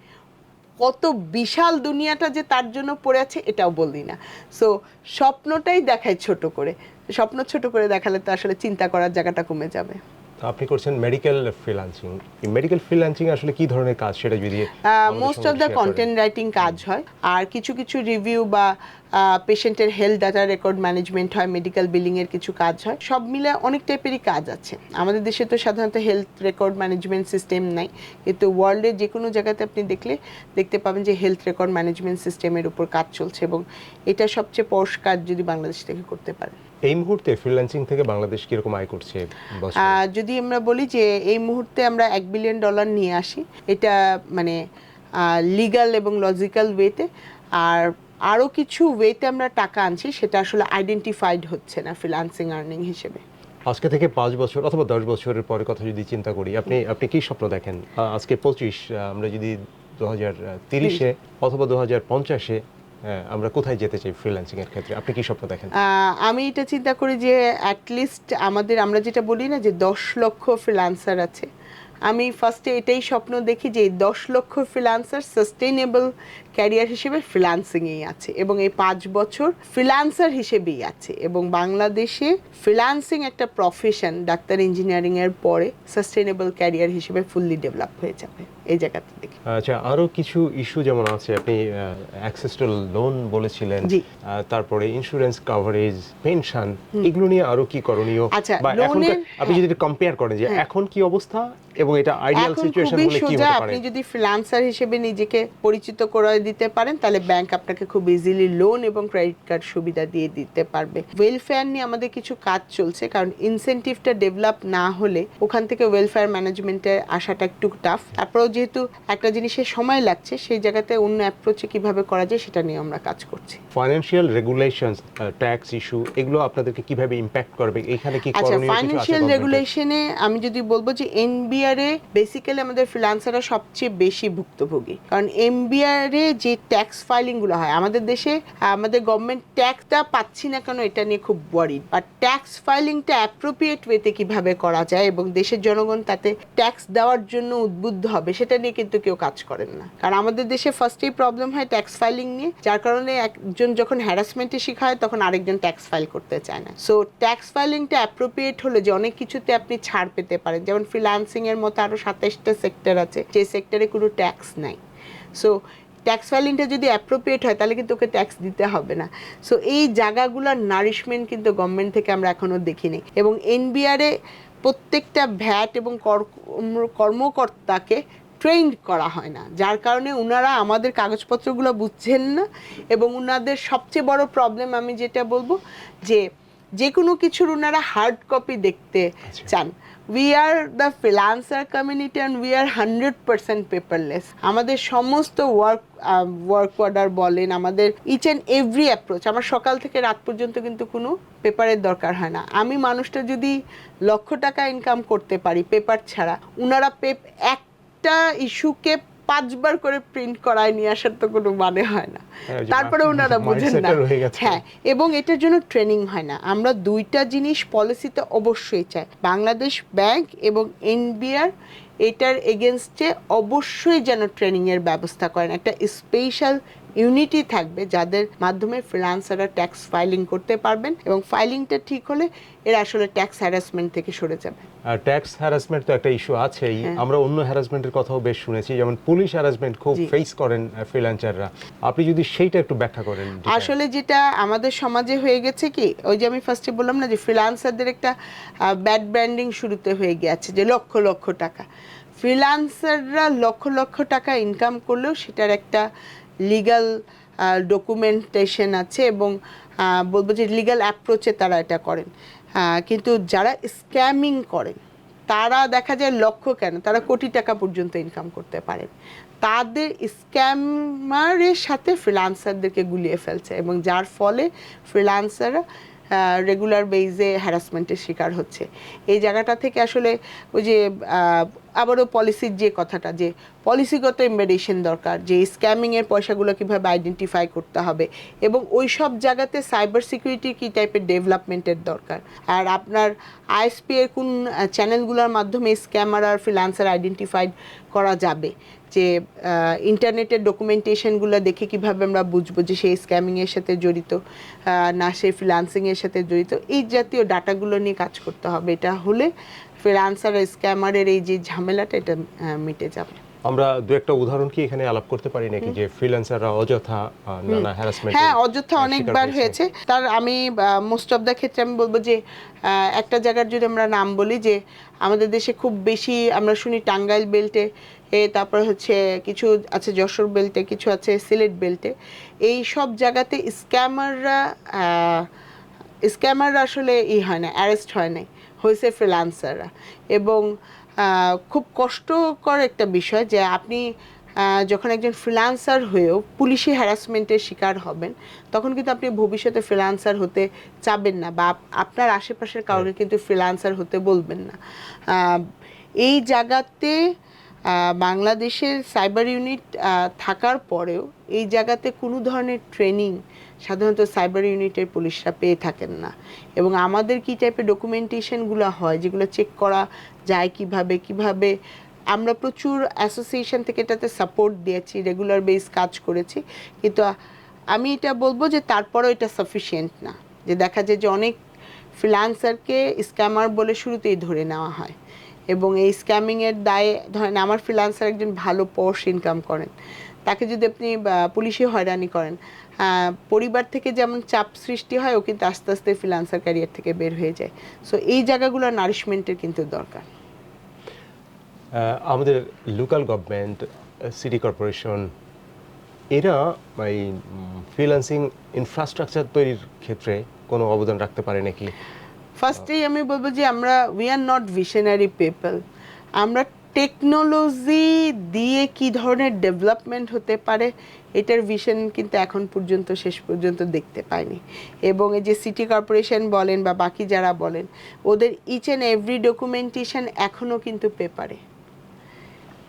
কত বিশাল দুনিয়াটা যে তার জন্য পড়ে আছে এটাও বলি না। সো স্বপ্নটাই দেখায় ছোট করে, স্বপ্ন ছোট করে দেখালে তো আসলে চিন্তা করার জায়গাটা কমে যাবে। তো আপনি করছেন মেডিকেল ফ্রিল্যান্সিং। মেডিকেল ফ্রিল্যান্সিং আসলে কি ধরনের কাজ সেটা যদি most of the content writing কাজ হয়, আর কিছু কিছু রিভিউ বা পেশেন্টের হেলথ ডাটা রেকর্ড ম্যানেজমেন্ট হয়, মেডিকেল বিলিংয়ের কিছু কাজ হয়, সব মিলে অনেক টাইপেরই কাজ আছে। আমাদের দেশে তো সাধারণত হেলথ রেকর্ড ম্যানেজমেন্ট সিস্টেম নাই, কিন্তু ওয়ার্ল্ডের যে কোনো জায়গাতে আপনি দেখতে পাবেন যে হেলথ রেকর্ড ম্যানেজমেন্ট সিস্টেমের উপর কাজ চলছে, এবং এটা সবচেয়ে পশ কাজ যদি বাংলাদেশ থেকে করতে পারে। এই মুহূর্তে ফ্রিল্যান্সিং থেকে বাংলাদেশ কিরকম আয় করছে? যদি আমরা বলি যে এই মুহূর্তে আমরা $1 বিলিয়ন নিয়ে আসি, এটা মানে লিগ্যাল এবং লজিক্যাল ওয়েতে, আর আরও কিছু ওয়েতে আমরা টাকা আনছি, সেটা আসলে আইডেন্টিফাইড হচ্ছে না ফ্রিল্যান্সিং আর্নিং হিসেবে। আজকে থেকে 5 বছর অথবা 10 বছরের পরে কথা যদি চিন্তা করি, আপনি কি স্বপ্ন দেখেন? আজকে 25, আমরা যদি 2030-এ অথবা 2050-এ আমরা কোথায় যেতে চাই ফ্রিল্যান্সিং এর ক্ষেত্রে, আপনি কি স্বপ্ন দেখেন? আমি এটা চিন্তা করি যে অ্যাটলিস্ট আমরা যেটা বলি না যে 10 লক্ষ ফ্রিল্যান্সার আছে, আমি ফার্স্টে এটাই স্বপ্ন দেখি যে 10 লক্ষ ফ্রিল্যান্সার সাস্টেইনেবল ক্যারিয়ার হিসেবে ফ্রিল্যান্সিংয়েই আছে, এবং এই 5 বছর ফ্রিল্যান্সার হিসেবেই আছে, এবং বাংলাদেশে ফ্রিল্যান্সিং একটা প্রফেশন ডাক্তার ইঞ্জিনিয়ারিংয়ের পরে সাস্টেইনেবল ক্যারিয়ার হিসেবে ফুললি ডেভেলপ হয়ে যাবে, এই জায়গাতে দেখি। আচ্ছা, আরও কিছু ইস্যু যেমন আছে, আপনি অ্যাক্সেস টু লোন বলেছিলেন, তারপরে ইন্স্যুরেন্স কাভারেজ, পেনশন, এগুলো নিয়ে আরও কি করণীয়? আচ্ছা, বা এখনকার আপনি যদি কম্পেয়ার করেন যে এখন কি অবস্থা এবং এটা আইডিয়াল সিচুয়েশন হলে কি হতে পারে? আপনি যদি ফ্রিল্যান্সার হিসেবে নিজেকে পরিচিত করে দিতে পারেন, তাহলে ব্যাংক আপনাকে খুব ইজিলি লোন এবং ক্রেডিট কার্ড সুবিধা দিয়ে দিতে পারবে। ওয়েলফেয়ার নিয়ে আমাদের কিছু কাজ চলছে, কারণ ইনসেনটিভটা ডেভেলপ না হলে ওখান থেকে ওয়েলফেয়ার ম্যানেজমেন্টে আসাটা একটু টাফ। তারপরেও যেহেতু একটা জিনিসের সময় লাগছে, সেই জায়গাতে অন্য অ্যাপ্রোচে কিভাবে করা যায় সেটা নিয়ে আমরা কাজ করছি। ফাইন্যান্সিয়াল রেগুলেশনস, ট্যাক্স ইস্যু, এগুলো আপনাদেরকে কিভাবে ইম্প্যাক্ট করবে? এখানে কি করণীয়? আচ্ছা, ফাইন্যান্সিয়াল রেগুলেশনে আমি যদি বলবো যে এনবিআরে বেসিক্যালি আমাদের ফ্রিল্যান্সাররা সবচেয়ে বেশি ভুক্তভোগী, কারণ এনবিআরে যে ট্যাক্স ফাইলিংগুলো হয় আমাদের দেশে, আমাদের গভর্নমেন্ট ট্যাক্সটা পাচ্ছি না কেন এটা নিয়ে খুব ওয়ারিড, আর ট্যাক্স ফাইলিংটা অ্যাপ্রোপ্রিয়েট ওয়েতে কিভাবে করা যায় এবং দেশের জনগণ তাতে ট্যাক্স দেওয়ার জন্য উদ্বুদ্ধ হবে, সেটা নিয়ে কিন্তু কেউ কাজ করেন না। কারণ আমাদের দেশে ফার্স্টেই প্রবলেম হয় ট্যাক্স ফাইলিং নিয়ে, যার কারণে একজন যখন হ্যারাসমেন্টের শিকার হয় তখন আরেকজন ট্যাক্স ফাইল করতে চায় না। সো ট্যাক্স ফাইলিংটা অ্যাপ্রোপ্রিয়েট হলে যে অনেক কিছুতে আপনি ছাড় পেতে পারেন, যেমন ফ্রিল্যান্সিং এর মতো আরো 27টা সেক্টর আছে যে সেক্টরে কোনো ট্যাক্স নাই। সো ট্যাক্স ফাইলিংটা যদি অ্যাপ্রোপ্রিয়েট হয় তাহলে কিন্তু ওকে ট্যাক্স দিতে হবে না। সো এই জায়গাগুলোর নারিশমেন্ট কিন্তু গভর্নমেন্ট থেকে আমরা এখনো দেখিনি, এবং এনবিআরে প্রত্যেকটা ভ্যাট এবং কর্মকর্তাকে ট্রেন্ড করা হয় না, যার কারণে ওনারা আমাদের কাগজপত্রগুলো বুঝছেন না, এবং ওনাদের সবচেয়ে বড় প্রবলেম আমি যেটা বলবো যে কোনো কিছুর ওনারা হার্ড কপি দেখতে চান। We are the freelancer community and we are 100% paperless. আমাদের সমস্ত ওয়ার্ক অর্ডার বলেন, আমাদের ইচ অ্যান্ড এভরি অ্যাপ্রোচ, আমার সকাল থেকে রাত পর্যন্ত কিন্তু কোনো পেপারের দরকার হয় না। আমি মানুষটা যদি লক্ষ টাকা ইনকাম করতে পারি পেপার ছাড়া, ওনারা একটা ইস্যুকে 5 বার করে প্রিন্ট করায় নিয়ে আসার তো কোনো মানে হয় না, তারপরে ওনারা বুঝেন না। হ্যাঁ, এবং এটার জন্য ট্রেনিং হয় না। আমরা দুইটা জিনিস পলিসিতে অবশ্যই চাই, বাংলাদেশ ব্যাংক এবং এনবিআর এটার এগেনস্টে অবশ্যই যেন ট্রেনিংয়ের ব্যবস্থা করেন। একটা স্পেশাল ইউনিটি থাকবে যাদের মাধ্যমে ফ্রিল্যান্সাররা ট্যাক্স ফাইলিং করতে পারবেন, এবং ফাইলিংটা ঠিক হলে এরা আসলে ট্যাক্স হ্যারাসমেন্ট থেকে সরে যাবে। আর ট্যাক্স হ্যারাসমেন্ট তো একটা ইস্যু আছেই, আমরা অন্য হ্যারাসমেন্টের কথাও বেশ শুনেছি, যেমন পুলিশ হ্যারাসমেন্ট খুব ফেস করেন ফ্রিল্যান্সাররা। আপনি যদি সেইটা একটু ব্যাখ্যা করেন। আসলে যেটা আমাদের সমাজে হয়ে গেছে কি, ওই যে আমি ফার্স্টে বললাম না যে ফ্রিল্যান্সারদের একটা ব্যাড ব্র্যান্ডিং শুরুতে হয়ে গেছে, যে লক্ষ লক্ষ টাকা। ফ্রিল্যান্সাররা লক্ষ লক্ষ টাকা ইনকাম করলেও সেটার একটা লিগ্যাল ডকুমেন্টেশন আছে এবং বলবো যে লিগ্যাল অ্যাপ্রোচে তারা এটা করেন। কিন্তু যারা স্ক্যামিং করেন তারা দেখা যায় লক্ষ্য কেন, তারা কোটি টাকা পর্যন্ত ইনকাম করতে পারেন। তাদের স্ক্যামারের সাথে ফ্রিল্যান্সারদেরকে গুলিয়ে ফেলছে এবং যার ফলে ফ্রিল্যান্সাররা রেগুলার বেইজে হ্যারাসমেন্টের শিকার হচ্ছে। এই জায়গাটা থেকে আসলে ওই যে আবারও পলিসির যে কথাটা, যে পলিসিগত ইমবেডেশন দরকার, যে স্ক্যামিংয়ের পয়সাগুলো কীভাবে আইডেন্টিফাই করতে হবে এবং ওই সব জায়গাতে সাইবার সিকিউরিটি কী টাইপের ডেভেলপমেন্টের দরকার, আর আপনার আইএসপি এর কোন চ্যানেলগুলোর মাধ্যমে স্ক্যামার আর ফ্রিল্যান্সার আইডেন্টিফাইড করা যাবে, যে ইন্টারনেটের ডকুমেন্টেশনগুলো দেখে কিভাবে আমরা বুঝবো যে সেই স্ক্যামিংয়ের সাথে জড়িত না সে ফ্রিল্যান্সিংয়ের সাথে জড়িত, এই জাতীয় ডাটাগুলো নিয়ে কাজ করতে হবে। এটা হলে ফ্রিল্যান্সার আর স্ক্যামারের এই যে ঝামেলাটা এটা মিটে যাবে। আমরা দু একটা উদাহরণ কি এখানে আলাপ করতে পারি নাকি, যে ফ্রিল্যান্সাররা অযথা নানা হ্যারাসমেন্ট? হ্যাঁ, অযথা অনেকবার হয়েছে। তার আমি মোস্ট অফ দ্য ক্ষেত্রে আমি বলবো যে একটা জায়গার যদি আমরা নাম বলি, যে আমাদের দেশে খুব বেশি আমরা শুনি টাঙ্গাইল বেল্টে, তারপর হচ্ছে কিছু আছে যশোর বেল্টে, কিছু আছে সিলেট বেল্টে। এই সব জায়গাতে স্ক্যামাররা আসলে হয় না, অ্যারেস্ট হয় নাই, হয়েছে ফ্রিল্যান্সাররা। এবং খুব কষ্টকর একটা বিষয় যে আপনি যখন একজন ফ্রিল্যান্সার হয়েও পুলিশি হ্যারাসমেন্টের শিকার হবেন, তখন কিন্তু আপনি ভবিষ্যতে ফ্রিল্যান্সার হতে চাবেন না, বা আপনার আশেপাশের কাউকে কিন্তু ফ্রিল্যান্সার হতে বলবেন না। এই জায়গাতে বাংলাদেশের সাইবার ইউনিট থাকার পরেও এই জায়গাতে কোনো ধরনের ট্রেনিং সাধারণত সাইবার ইউনিটের পুলিশরা পেয়ে থাকেন না। এবং আমাদের কী টাইপের ডকুমেন্টেশনগুলো হয় যেগুলো চেক করা যায় কিভাবে আমরা প্রচুর অ্যাসোসিয়েশন থেকে এটাতে সাপোর্ট দিয়েছি, রেগুলার বেস কাজ করেছি, কিন্তু আমি এটা বলবো যে তারপরেও এটা সাফিসিয়েন্ট না। যে দেখা যায় যে অনেক ফ্রিল্যান্সারকে স্ক্যামার বলে শুরুতেই ধরে নেওয়া হয় এবং এই স্ক্যামিংয়ের দায়ে, ধরেন আমার ফ্রিল্যান্সার একজন ভালো পর্স ইনকাম করেন, তাকে যদি আপনি পুলিশে হয়রানি করেন, পরিবার থেকে যেমন চাপ সৃষ্টি হয়, ও কিন্তু আস্তে আস্তে ফ্রিল্যান্সার ক্যারিয়ার থেকে বের হয়ে যায়। সো এই জায়গাগুলো নারিশমেন্টের কিন্তু দরকার। আমাদের লোকাল গভর্নমেন্ট, সিটি কর্পোরেশন, এরা এই ফ্রিল্যান্সিং ইনফ্রাস্ট্রাকচার তৈরির ক্ষেত্রে কোনো অবদান রাখতে পারে নাকি? ফার্স্টেই আমি বলবো যে we are not visionary people. আমরা টেকনোলজি দিয়ে কি ধরনের ডেভেলপমেন্ট হতে পারে এটার ভিশন কিন্তু এখন পর্যন্ত শেষ পর্যন্ত দেখতে পাইনি। এবং এই যে সিটি কর্পোরেশন বলেন বা বাকি যারা বলেন, ওদের ইচ অ্যান্ড এভরি ডকুমেন্টেশন এখনও কিন্তু পেপারে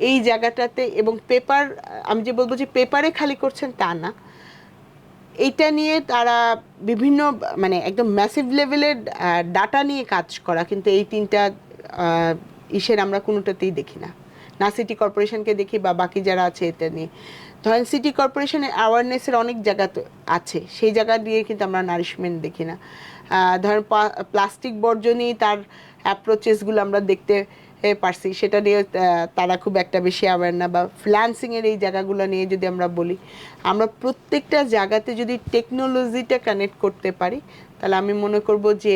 এই জায়গাটাতে। এবং পেপার, আমি যে বলবো যে পেপারে খালি করছেন তা না, এইটা নিয়ে তারা বিভিন্ন মানে একদম ম্যাসিভ লেভেলের ডাটা নিয়ে কাজ করা, কিন্তু এই তিনটা ইসের আমরা কোনোটাতেই দেখি না, না সিটি কর্পোরেশনকে দেখি বা বাকি যারা আছে এটা নিয়ে। ধরেন সিটি কর্পোরেশনের অ্যাওয়ারনেসের অনেক জায়গা তো আছে, সেই জায়গা দিয়ে কিন্তু আমরা নারিশমেন্ট দেখি না। ধরেন প্লাস্টিক বর্জনই তার অ্যাপ্রোচেসগুলো আমরা দেখতে পারছি, সেটা নিয়ে তারা খুব একটা বেশি অ্যাওয়ার না। বা ফ্রিল্যান্সিংয়ের এই জায়গাগুলো নিয়ে যদি আমরা বলি, আমরা প্রত্যেকটা জায়গাতে যদি টেকনোলজিটা কানেক্ট করতে পারি, তাহলে আমি মনে করব যে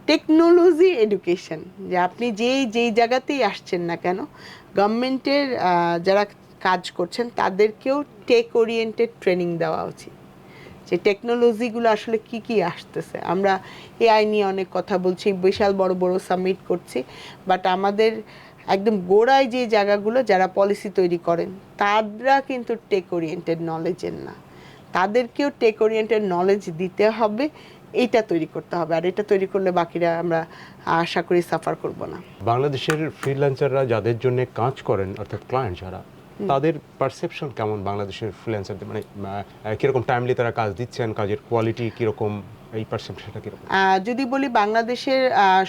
টেকনোলজি এডুকেশন, যে আপনি যেই জায়গাতেই আসছেন না কেন, গভর্নমেন্টের যারা কাজ করছেন তাদেরকেও টেক ওরিয়েন্টেড ট্রেনিং দেওয়া উচিত, যে টেকনোলজিগুলো আসলে কি আসতেছে। আমরা এআই নিয়ে অনেক কথা বলছি, বিশাল বড় বড় সাবমিট করছি, বাট আমাদের একদম গোড়ায় যে জায়গাগুলো যারা পলিসি তৈরি করেন তারা কিন্তু টেক ওরিয়েন্টেড নলেজের না, তাদেরকেও টেক ওরিয়েন্টেড নলেজ দিতে হবে, এইটা তৈরি করতে হবে। আর এটা তৈরি করলে বাকিরা আমরা আশা করি সাফার করব না। বাংলাদেশের ফ্রিল্যান্সাররা যাদের জন্য কাজ করেন, অর্থাৎ ক্লায়েন্ট যারা, তাদের পারসেপশন কেমন বাংলাদেশের ফ্রিল্যান্সারদের? মানে কিরকম টাইমলি তারা কাজ দিচ্ছেন, কাজের কোয়ালিটি কিরকম, এই পারসেপশনটা কিরকম? যদি বলি বাংলাদেশের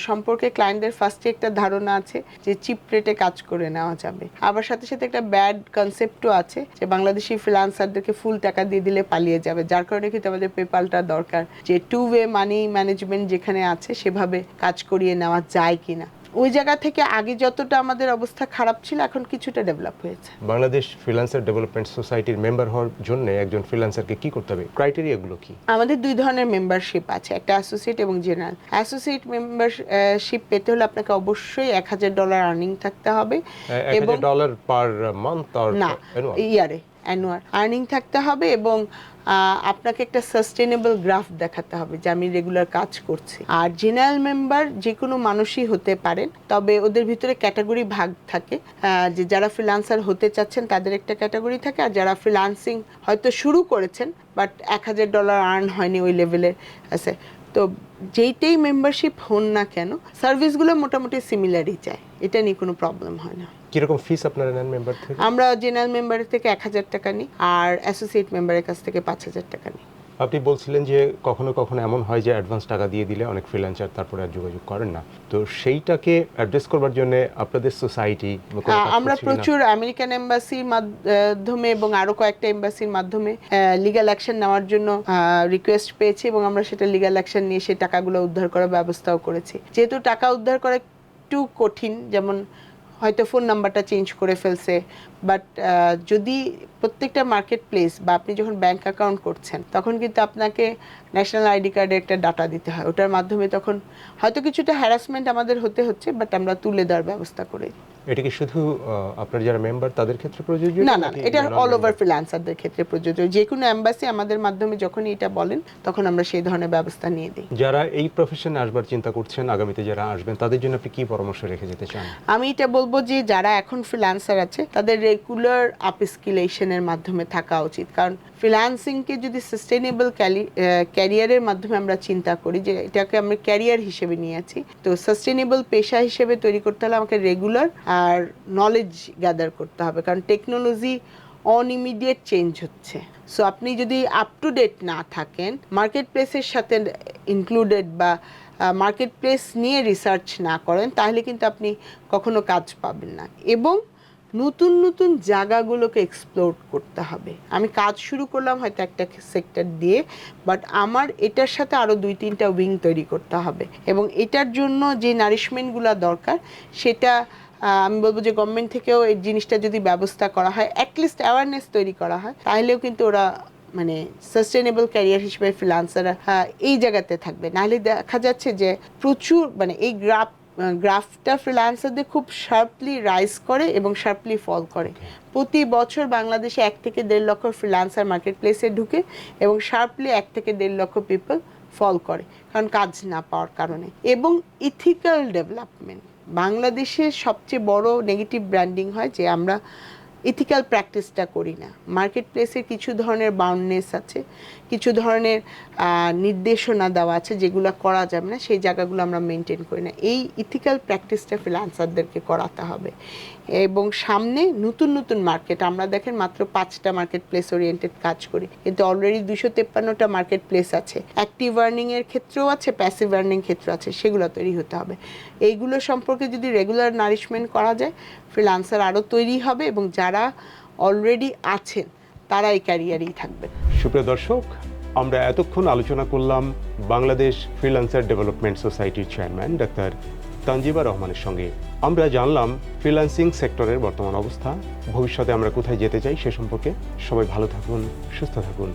সম্পর্কে ক্লায়েন্টদের ফার্স্টে একটা ধারণা আছে যে চিপ রেটে কাজ করে নেওয়া যাবে, আবার সাথে সাথে একটা ব্যাড কনসেপ্টও আছে যে বাংলাদেশি ফ্রিল্যান্সারদেরকে ফুল টাকা দিয়ে দিলে পালিয়ে যাবে, যার কারণে কিন্তু আমাদের পেপালটা দরকার, যে টু ওয়ে মানি ম্যানেজমেন্ট যেখানে আছে সেভাবে কাজ করিয়ে নেওয়া যায় কিনা। ওই জায়গা থেকে আগে যতটা আমাদের অবস্থা খারাপ ছিল, এখন কিছুটা ডেভেলপ হয়েছে। বাংলাদেশ ফ্রিল্যান্সার ডেভেলপমেন্ট সোসাইটির মেম্বার হওয়ার জন্য একজন ফ্রিল্যান্সারকে কি করতে হবে, ক্রাইটেরিয়াগুলো কি? আমাদের দুই ধরনের মেম্বারশিপ আছে, একটা অ্যাসোসিয়েট এবং জেনারেল। অ্যাসোসিয়েট মেম্বারশিপ পেতে হলে আপনাকে অবশ্যই $1000 আর্নিং থাকতে হবে, এবং $1000 পার মান্থ আর না ইয়ারে অ্যানুয়াল আর্নিং থাকতে হবে এবং আপনাকে একটা সাস্টেনেবল গ্রাফ দেখাতে হবে যে আমি রেগুলার কাজ করছি। আর জেনারেল মেম্বার যে কোনো মানুষই হতে পারেন, তবে ওদের ভিতরে ক্যাটাগরি ভাগ থাকে, যে যারা ফ্রিল্যান্সার হতে চাচ্ছেন তাদের একটা ক্যাটাগরি থাকে, আর যারা ফ্রিল্যান্সিং হয়তো শুরু করেছেন বাট $1000 আর্ন হয়নি ওই লেভেলের আছে। তো যেইটাই মেম্বারশিপ হন না কেন, সার্ভিসগুলো মোটামুটি সিমিলারই চায়, এটা নিয়ে কোনো প্রবলেম হয় না। কিরকম ফিস আপনারা নেন মেম্বার থেকে? আমরা জেনারেল মেম্বারের থেকে $1000 নিই, আর অ্যাসোসিয়েট মেম্বারের কাছ থেকে $5000 নিই। আপনি বলছিলেন যে কখনো কখনো এমন হয় যে অ্যাডভান্স টাকা দিয়ে দিলে অনেক ফ্রিল্যান্সার তারপরে আর যোগাযোগ করেন না, তো সেইটাকে অ্যাড্রেস করবার জন্য আপনাদের সোসাইটি আমরা প্রচুর আমেরিকান এম্বাসির মাধ্যমে এবং আরো কয়েকটা এম্বাসির মাধ্যমে লিগ্যাল অ্যাকশন নেওয়ার জন্য রিকোয়েস্ট পেয়েছি, এবং আমরা সেটা লিগ্যাল অ্যাকশন নিয়ে সেই টাকাগুলো উদ্ধার করার ব্যবস্থাও করেছি। যেহেতু টাকা উদ্ধার করা একটু কঠিন, যেমন হয়তো ফোন নাম্বারটা চেঞ্জ করে ফেলছে, বাট যদি প্রত্যেকটা মার্কেট প্লেস বা আপনি যখন ব্যাংক অ্যাকাউন্ট করছেন তখন কিন্তু আপনাকে ন্যাশনাল আইডি কার্ডে একটা ডাটা দিতে হয়, ওটার মাধ্যমে তখন হয়তো কিছুটা হ্যারাসমেন্ট আমাদের হচ্ছে, বাট আমরা তুলে দেওয়ার ব্যবস্থা করি। এটা কি শুধু আপনার যারা মেম্বার তাদের ক্ষেত্রে প্রযোজ্য? না, এটা অল ওভার ফ্রিল্যান্সারদের ক্ষেত্রে প্রযোজ্য। যে কোনো এম্বাসি আমাদের মাধ্যমে যখনই এটা বলেন তখন আমরা সেই ধরনের ব্যবস্থা নিয়ে দিই। যারা এই প্রফেশনে আসবার চিন্তা করছেন, আগামীতে যারা আসবেন, তাদের জন্য আপনি কি পরামর্শ রেখে যেতে চান? আমি এটা বলবো যে যারা এখন ফ্রিল্যান্সার আছে তাদের রেগুলার আপস্কিলেশনের মাধ্যমে থাকা উচিত, কারণ ফ্রিল্যান্সিংকে যদি সাস্টেনেবল ক্যারিয়ারের মাধ্যমে আমরা চিন্তা করি, যে এটাকে আমরা ক্যারিয়ার হিসেবে নিয়েছি, তো সাস্টেনেবল পেশা হিসেবে তৈরি করতে হলে আমাকে রেগুলার আর নলেজ গ্যাদার করতে হবে, কারণ টেকনোলজি অন ইমিডিয়েট চেঞ্জ হচ্ছে। সো আপনি যদি আপ টু ডেট না থাকেন, মার্কেট প্লেসের সাথে ইনক্লুডেড বা মার্কেট প্লেস নিয়ে রিসার্চ না করেন, তাহলে কিন্তু আপনি কখনো কাজ পাবেন না। এবং নতুন নতুন জায়গাগুলোকে এক্সপ্লোর করতে হবে। আমি কাজ শুরু করলাম হয়তো একটা সেক্টর দিয়ে, বাট আমার এটার সাথে আরও 2-3টা উইং তৈরি করতে হবে, এবং এটার জন্য যে নারিশমেন্টগুলো দরকার সেটা আমি বলবো যে গভর্নমেন্ট থেকেও এই জিনিসটা যদি ব্যবস্থা করা হয়, অ্যাটলিস্ট অ্যাওয়ারনেস তৈরি করা হয়, তাহলেও কিন্তু ওরা মানে সাস্টেনেবল ক্যারিয়ার হিসেবে ফ্রিল্যান্সাররা এই জায়গাতে থাকবে। নাহলে দেখা যাচ্ছে যে প্রচুর মানে এই গ্রাফটা ফ্রিল্যান্সারদের খুব শার্পলি রাইজ করে এবং শার্পলি ফল করে। প্রতি বছর বাংলাদেশে 1 থেকে 1.5 লক্ষ ফ্রিল্যান্সার মার্কেট প্লেসে ঢুকে এবং শার্পলি 1 থেকে 1.5 লক্ষ পিপল ফল করে, কারণ কাজ না পাওয়ার কারণে। এবং ইথিক্যাল ডেভেলপমেন্ট, বাংলাদেশের সবচেয়ে বড় নেগেটিভ ব্র্যান্ডিং হয় যে আমরা ইথিক্যাল প্র্যাকটিসটা করি না। মার্কেট প্লেসে কিছু ধরনের বাউন্ডনেস আছে, কিছু ধরনের নির্দেশনা দেওয়া আছে যেগুলো করা যাবে না, সেই জায়গাগুলো আমরা মেনটেন করি না। এই ইথিক্যাল প্র্যাকটিসটা ফ্রিল্যান্সারদেরকে করাতে হবে। এবং সামনে নতুন নতুন মার্কেট, আমরা দেখেন মাত্র 5টা মার্কেট প্লেস ওরিয়েন্টেড কাজ করি, কিন্তু অলরেডি 253টা মার্কেট প্লেস আছে। অ্যাক্টিভ আর্নিংয়ের ক্ষেত্রেও আছে, প্যাসিভ আর্নিং ক্ষেত্রেও আছে, সেগুলো তৈরি হতে হবে। এইগুলো সম্পর্কে যদি রেগুলার নারিশমেন্ট করা যায়, ফ্রিল্যান্সার আরও তৈরি হবে এবং যারা অলরেডি আছেন তারা এই ক্যারিয়ারেই থাকবে। সুপ্রিয় দর্শক, আমরা এতক্ষণ আলোচনা করলাম বাংলাদেশ ফ্রিল্যান্সার ডেভেলপমেন্ট সোসাইটির চেয়ারম্যান ডাক্তার তানজিবা রহমানের সঙ্গে। আমরা জানলাম ফ্রিল্যান্সিং সেক্টরের বর্তমান অবস্থা, ভবিষ্যতে আমরা কোথায় যেতে চাই সে সম্পর্কে। সবাই ভালো থাকুন, সুস্থ থাকুন।